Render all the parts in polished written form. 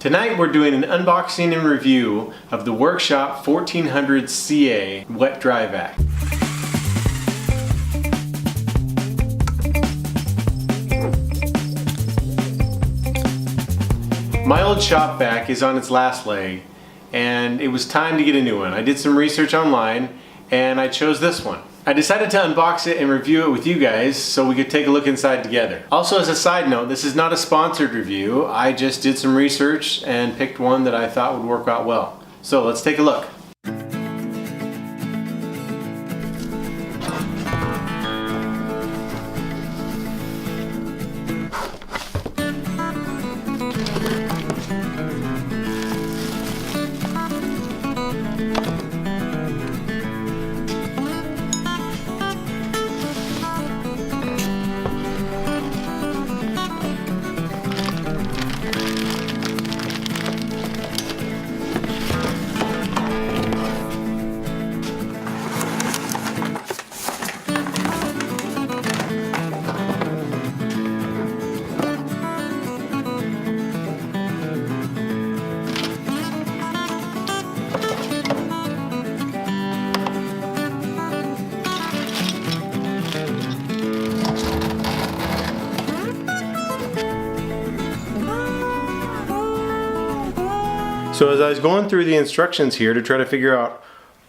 Tonight we're doing an unboxing and review of the Workshop 1400 CA wet dry vac. My old shop vac is on its last leg and it was time to get a new one. I did some research online and I chose this one. I decided to unbox it and review it with you guys so we could take a look inside together. Also, as a side note, this is not a sponsored review. I just did some research and picked one that I thought would work out well. So let's take a look. So as I was going through the instructions here to try to figure out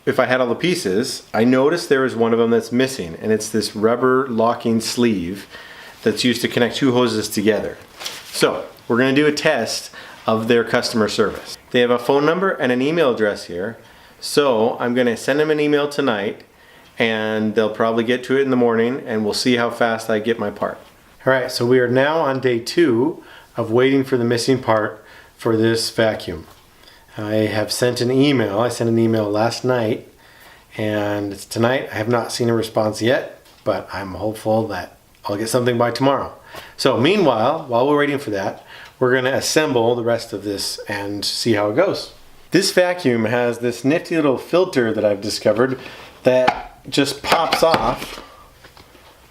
if I had all the pieces, I noticed there was one of them that's missing, and it's this rubber locking sleeve that's used to connect two hoses together. So we're going to do a test of their customer service. They have a phone number and an email address here, so I'm going to send them an email tonight and they'll probably get to it in the morning and we'll see how fast I get my part. Alright, so we are now on day 2 of waiting for the missing part for this vacuum. I have sent an email. I sent an email last night and it's tonight. I have not seen a response yet, but I'm hopeful that I'll get something by tomorrow. So meanwhile, while we're waiting for that, we're going to assemble the rest of this and see how it goes. This vacuum has this nifty little filter that I've discovered that just pops off.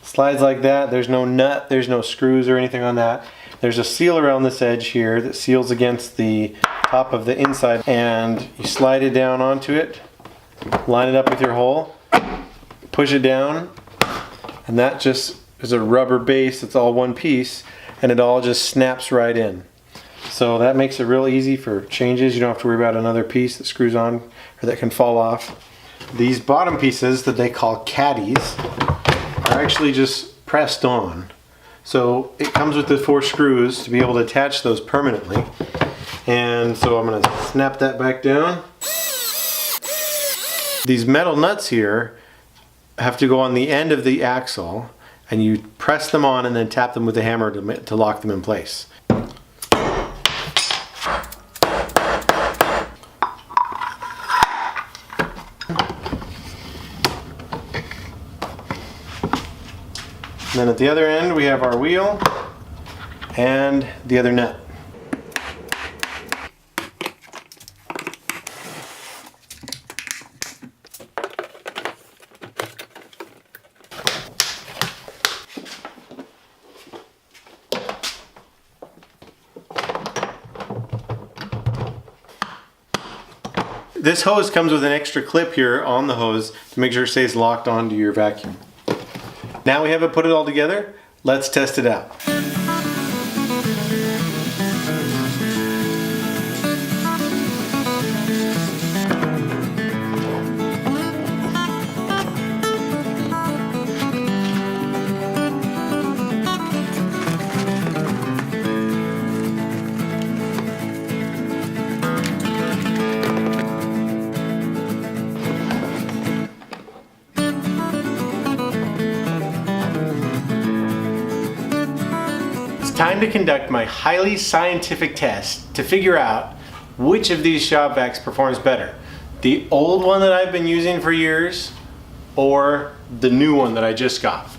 Slides like that. There's no nut, there's no screws or anything on that. There's a seal around this edge here that seals against the top of the inside, and you slide it down onto it, line it up with your hole, push it down, and that just is a rubber base. It's all one piece and it all just snaps right in. So that makes it real easy for changes. You don't have to worry about another piece that screws on or that can fall off. These bottom pieces that they call caddies are actually just pressed on. So it comes with the 4 screws to be able to attach those permanently. And so I'm going to snap that back down. These metal nuts here have to go on the end of the axle, and you press them on and then tap them with a hammer to lock them in place. And then at the other end we have our wheel and the other nut. This hose comes with an extra clip here on the hose to make sure it stays locked onto your vacuum. Now we have it put it all together, let's test it out. Time to conduct my highly scientific test to figure out which of these shop vacs performs better. The old one that I've been using for years or the new one that I just got.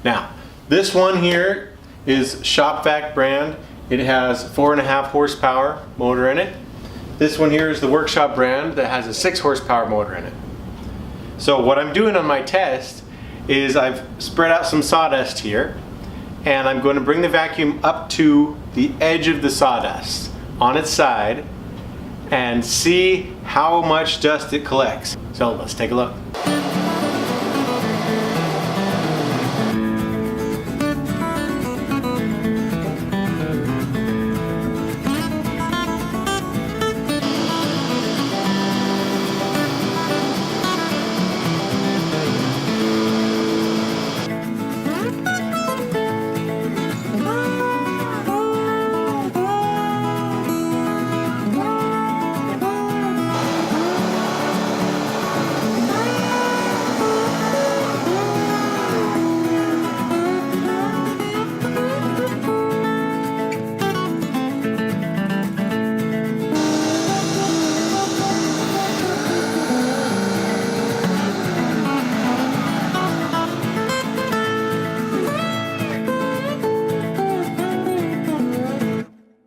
Now, this one here is Shop Vac brand. It has 4.5 horsepower motor in it. This one here is the Workshop brand that has a 6 horsepower motor in it. So what I'm doing on my test is I've spread out some sawdust here, and I'm going to bring the vacuum up to the edge of the sawdust on its side and see how much dust it collects. So let's take a look.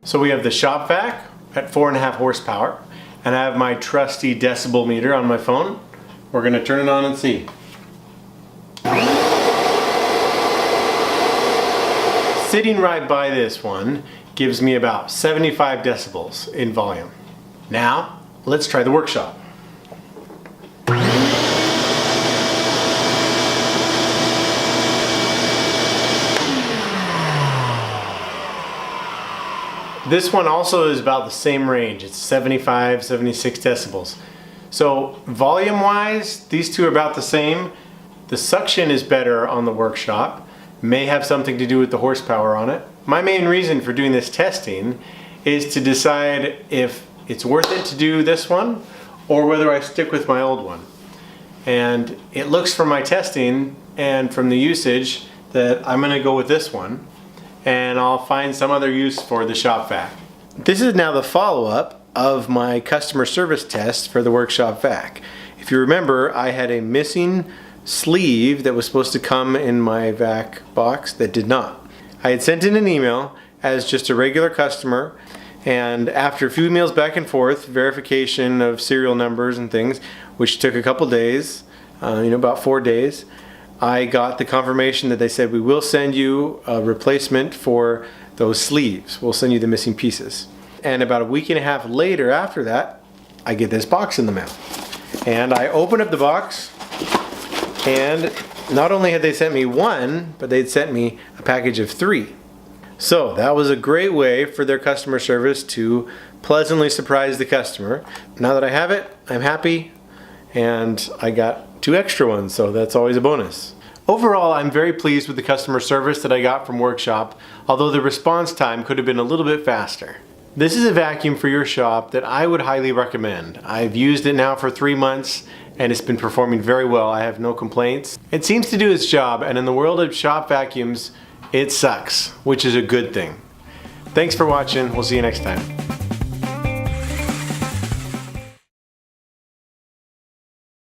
So we have the shop vac at 4.5 horsepower, and I have my trusty decibel meter on my phone. We're gonna turn it on and see. Sitting right by this one gives me about 75 decibels in volume. Now, let's try the workshop. This one also is about the same range. It's 75, 76 decibels. So volume wise, these two are about the same. The suction is better on the workshop. May have something to do with the horsepower on it. My main reason for doing this testing is to decide if it's worth it to do this one or whether I stick with my old one. And it looks from my testing and from the usage that I'm gonna go with this one, and I'll find some other use for the shop vac. This is now the follow-up of my customer service test for the workshop vac. If you remember, I had a missing sleeve that was supposed to come in my vac box that did not. I had sent in an email as just a regular customer, and after a few emails back and forth, verification of serial numbers and things, which took a couple days, about 4 days, I got the confirmation that they said, we will send you a replacement for those sleeves. We'll send you the missing pieces. And about a week and a half later after that, I get this box in the mail. And I open up the box, and not only had they sent me one, but they'd sent me a package of 3. So that was a great way for their customer service to pleasantly surprise the customer. Now that I have it, I'm happy, and I got 2 extra ones, so that's always a bonus. Overall, I'm very pleased with the customer service that I got from Workshop, although the response time could have been a little bit faster. This is a vacuum for your shop that I would highly recommend. I've used it now for 3 months, and it's been performing very well. I have no complaints. It seems to do its job, and in the world of shop vacuums, it sucks, which is a good thing. Thanks for watching. We'll see you next time.